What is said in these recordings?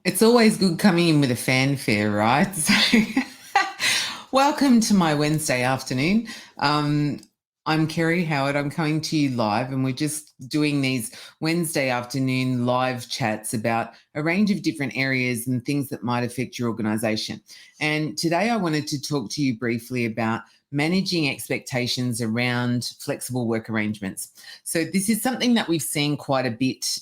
It's always good coming in with a fanfare, right? So, welcome to my Wednesday afternoon. I'm Kerry Howard. I'm coming to you live, and we're just doing these Wednesday afternoon live chats about a range of different areas and things that might affect your organisation. And today I wanted to talk to you briefly about managing expectations around flexible work arrangements. So this is something that we've seen quite a bit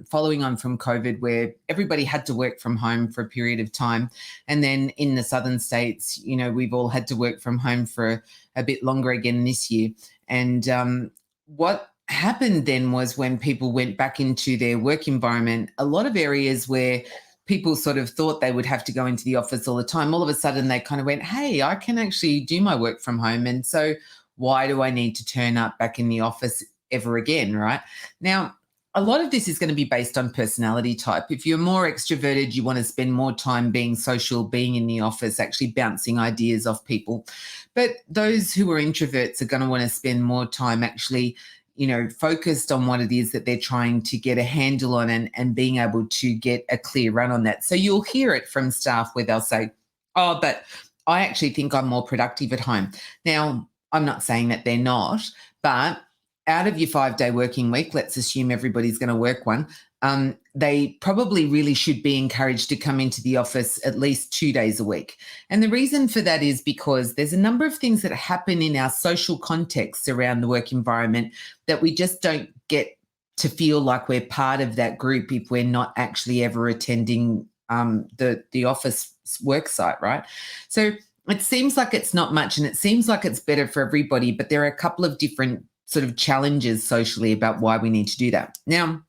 following on from COVID, where everybody had to work from home for a period of time. And then in the southern states, we've all had to work from home for a bit longer again this year. And what happened then was when people went back into their work environment, a lot of areas where people sort of thought they would have to go into the office all the time, all of a sudden they kind of went, hey, I can actually do my work from home. And so why do I need to turn up back in the office ever again, right? Now, a lot of this is going to be based on personality type. If you're more extroverted, you want to spend more time being social, being in the office, actually bouncing ideas off people. But those who are introverts are going to want to spend more time actually focused on what it is that they're trying to get a handle on and being able to get a clear run on that. So you'll hear it from staff where they'll say, oh, but I actually think I'm more productive at home. Now, I'm not saying that they're not, but out of your 5-day working week, let's assume everybody's going to work one, they probably really should be encouraged to come into the office at least 2 days a week. And the reason for that is because there's a number of things that happen in our social contexts around the work environment that we just don't get to feel like we're part of that group if we're not actually ever attending the office work site, right? So it seems like it's not much and it seems like it's better for everybody, but there are a couple of different sort of challenges socially about why we need to do that. Now,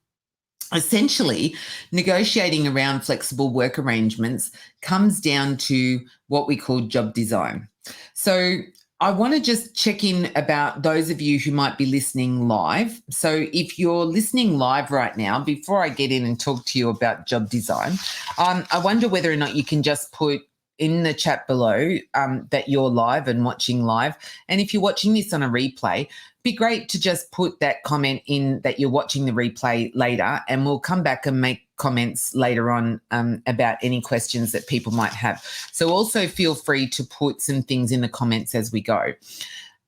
essentially, negotiating around flexible work arrangements comes down to what we call job design. So I want to just check in about those of you who might be listening live. So if you're listening live right now, before I get in and talk to you about job design, I wonder whether or not you can just put in the chat below that you're live and watching live. And if you're watching this on a replay, be great to just put that comment in that you're watching the replay later, and we'll come back and make comments later on about any questions that people might have. So also feel free to put some things in the comments as we go.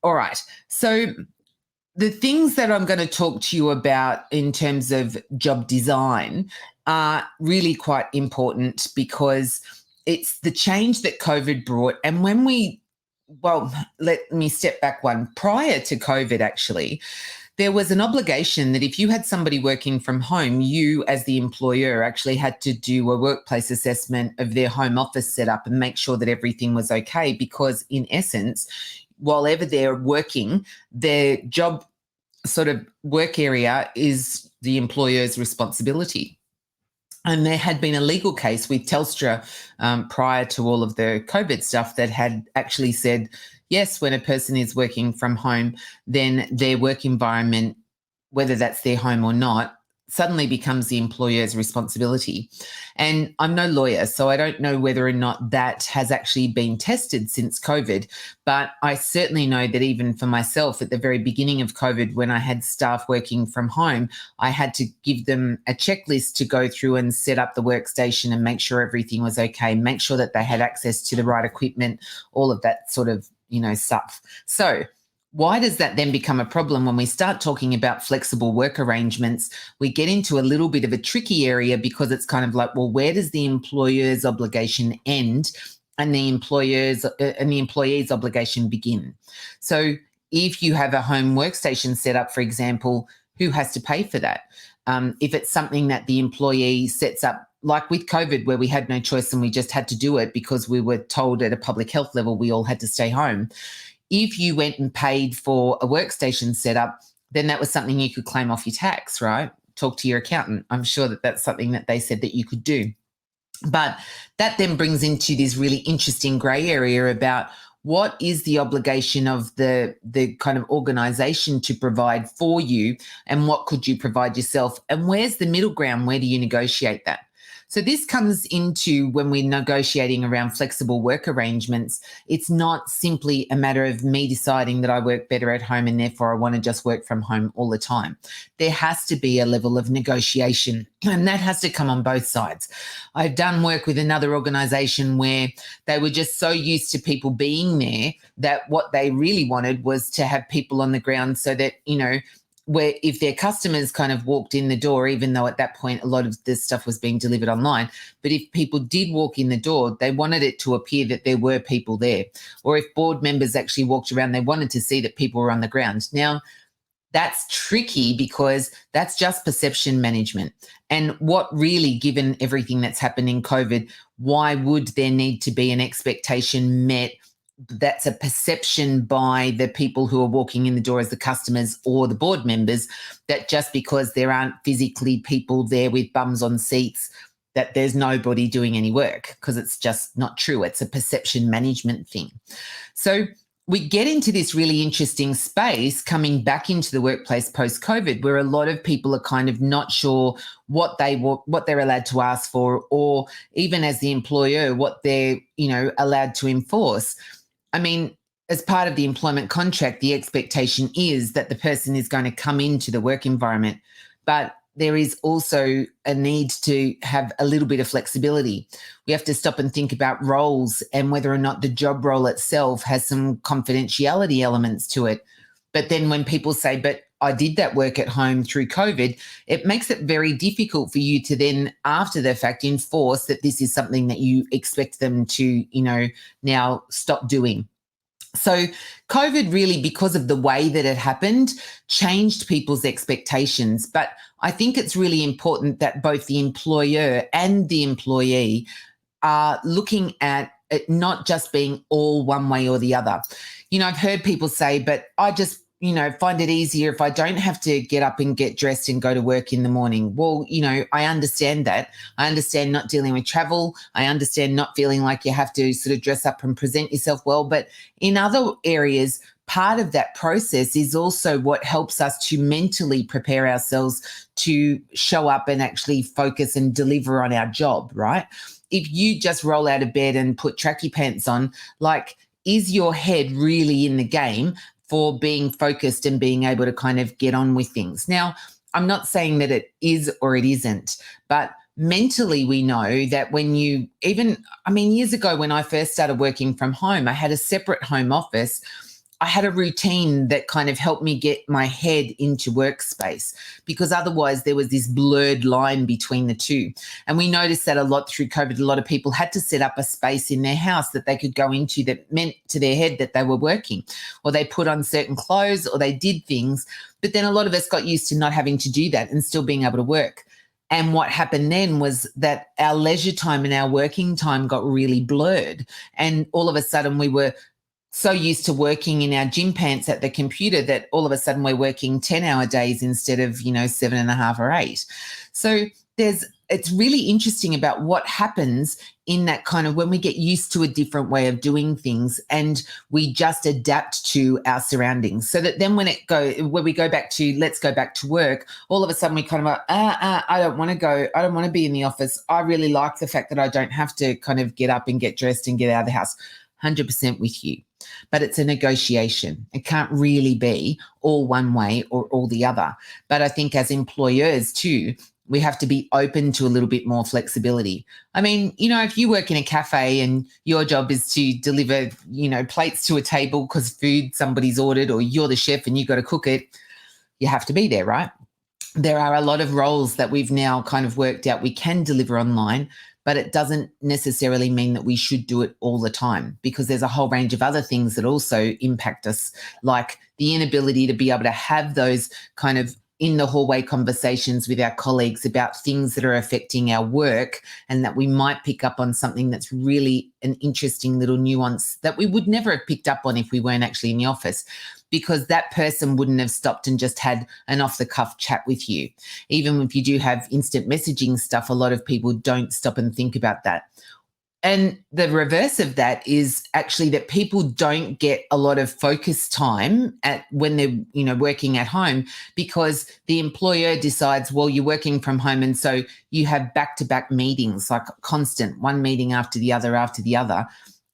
All right. So the things that I'm going to talk to you about in terms of job design are really quite important because it's the change that COVID brought. And let me step back one. Prior to COVID, actually, there was an obligation that if you had somebody working from home, you as the employer actually had to do a workplace assessment of their home office setup and make sure that everything was okay, because in essence, while ever they're working, their job sort of work area is the employer's responsibility. And there had been a legal case with Telstra prior to all of the COVID stuff that had actually said, yes, when a person is working from home, then their work environment, whether that's their home or not, suddenly becomes the employer's responsibility. And I'm no lawyer, so I don't know whether or not that has actually been tested since COVID. But I certainly know that even for myself at the very beginning of COVID, when I had staff working from home, I had to give them a checklist to go through and set up the workstation and make sure everything was okay, make sure that they had access to the right equipment, all of that sort of, stuff. So why does that then become a problem when we start talking about flexible work arrangements? We get into a little bit of a tricky area because it's kind of like, well, where does the employer's obligation end and the employee's obligation begin? So if you have a home workstation set up, for example, who has to pay for that? If it's something that the employee sets up, like with COVID, where we had no choice and we just had to do it because we were told at a public health level we all had to stay home. If you went and paid for a workstation setup, then that was something you could claim off your tax, right? Talk to your accountant. I'm sure that that's something that they said that you could do. But that then brings into this really interesting grey area about what is the obligation of the kind of organisation to provide for you, and what could you provide yourself, and where's the middle ground? Where do you negotiate that? So this comes into when we're negotiating around flexible work arrangements. It's not simply a matter of me deciding that I work better at home and therefore I want to just work from home all the time. There has to be a level of negotiation, and that has to come on both sides. I've done work with another organisation where they were just so used to people being there that what they really wanted was to have people on the ground so that, where if their customers kind of walked in the door, even though at that point a lot of this stuff was being delivered online, but if people did walk in the door, they wanted it to appear that there were people there. Or if board members actually walked around, they wanted to see that people were on the ground. Now, that's tricky because that's just perception management. And what really, given everything that's happened in COVID, why would there need to be an expectation met that's a perception by the people who are walking in the door as the customers or the board members, that just because there aren't physically people there with bums on seats, that there's nobody doing any work, because it's just not true. It's a perception management thing. So we get into this really interesting space coming back into the workplace post-COVID, where a lot of people are kind of not sure what they're allowed to ask for, or even as the employer, what they're, allowed to enforce. I mean, as part of the employment contract, the expectation is that the person is going to come into the work environment, but there is also a need to have a little bit of flexibility. We have to stop and think about roles and whether or not the job role itself has some confidentiality elements to it. But then when people say, but I did that work at home through COVID, it makes it very difficult for you to then, after the fact, enforce that this is something that you expect them to, now stop doing. So COVID really, because of the way that it happened, changed people's expectations. But I think it's really important that both the employer and the employee are looking at it not just being all one way or the other. I've heard people say, but I just find it easier if I don't have to get up and get dressed and go to work in the morning. Well, I understand that. I understand not dealing with travel. I understand not feeling like you have to sort of dress up and present yourself well. But in other areas, part of that process is also what helps us to mentally prepare ourselves to show up and actually focus and deliver on our job, right? If you just roll out of bed and put tracky pants on, is your head really in the game for being focused and being able to kind of get on with things? Now, I'm not saying that it is or it isn't, but mentally we know that when years ago when I first started working from home, I had a separate home office. I had a routine that kind of helped me get my head into workspace, because otherwise there was this blurred line between the two. And we noticed that a lot through COVID. A lot of people had to set up a space in their house that they could go into that meant to their head that they were working, or they put on certain clothes, or they did things. But then a lot of us got used to not having to do that and still being able to work. And what happened then was that our leisure time and our working time got really blurred. And all of a sudden we were so used to working in our gym pants at the computer that all of a sudden we're working 10-hour days instead of, 7.5 or 8. So it's really interesting about what happens in that kind of when we get used to a different way of doing things and we just adapt to our surroundings, so that then when we go back to, let's go back to work, all of a sudden we kind of go, I don't want to go. I don't want to be in the office. I really like the fact that I don't have to kind of get up and get dressed and get out of the house. 100% with you. But it's a negotiation. It can't really be all one way or all the other. But I think as employers too, we have to be open to a little bit more flexibility. I mean, if you work in a cafe and your job is to deliver, plates to a table because food somebody's ordered, or you're the chef and you got to cook it, you have to be there, right? There are a lot of roles that we've now kind of worked out we can deliver online, but it doesn't necessarily mean that we should do it all the time, because there's a whole range of other things that also impact us, like the inability to be able to have those kind of in the hallway conversations with our colleagues about things that are affecting our work, and that we might pick up on something that's really an interesting little nuance that we would never have picked up on if we weren't actually in the office, because that person wouldn't have stopped and just had an off-the-cuff chat with you. Even if you do have instant messaging stuff, a lot of people don't stop and think about that. And the reverse of that is actually that people don't get a lot of focus time at when they're, working at home, because the employer decides, well, you're working from home, and so you have back-to-back meetings, like constant, one meeting after the other after the other.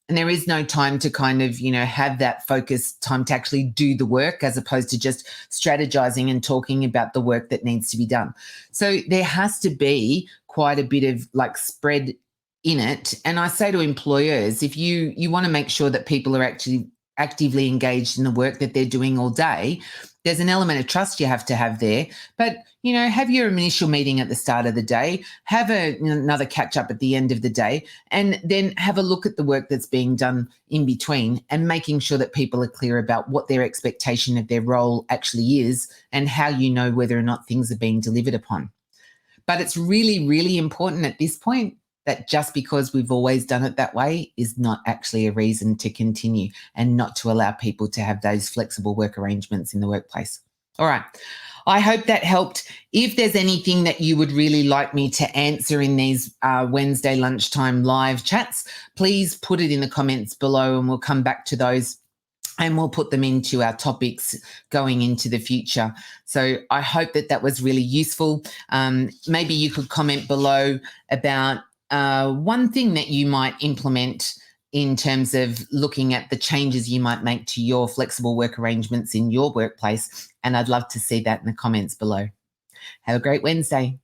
And there is no time to kind of, have that focus time to actually do the work, as opposed to just strategizing and talking about the work that needs to be done. So there has to be quite a bit of like spread in it. And I say to employers, if you want to make sure that people are actually actively engaged in the work that they're doing all day, there's an element of trust you have to have there. But, have your initial meeting at the start of the day, have another catch up at the end of the day, and then have a look at the work that's being done in between, and making sure that people are clear about what their expectation of their role actually is, and how you know whether or not things are being delivered upon. But it's really, really important at this point that just because we've always done it that way is not actually a reason to continue, and not to allow people to have those flexible work arrangements in the workplace. All right. I hope that helped. If there's anything that you would really like me to answer in these Wednesday lunchtime live chats, please put it in the comments below, and we'll come back to those, and we'll put them into our topics going into the future. So I hope that was really useful. Maybe you could comment below about one thing that you might implement in terms of looking at the changes you might make to your flexible work arrangements in your workplace. And I'd love to see that in the comments below. Have a great Wednesday.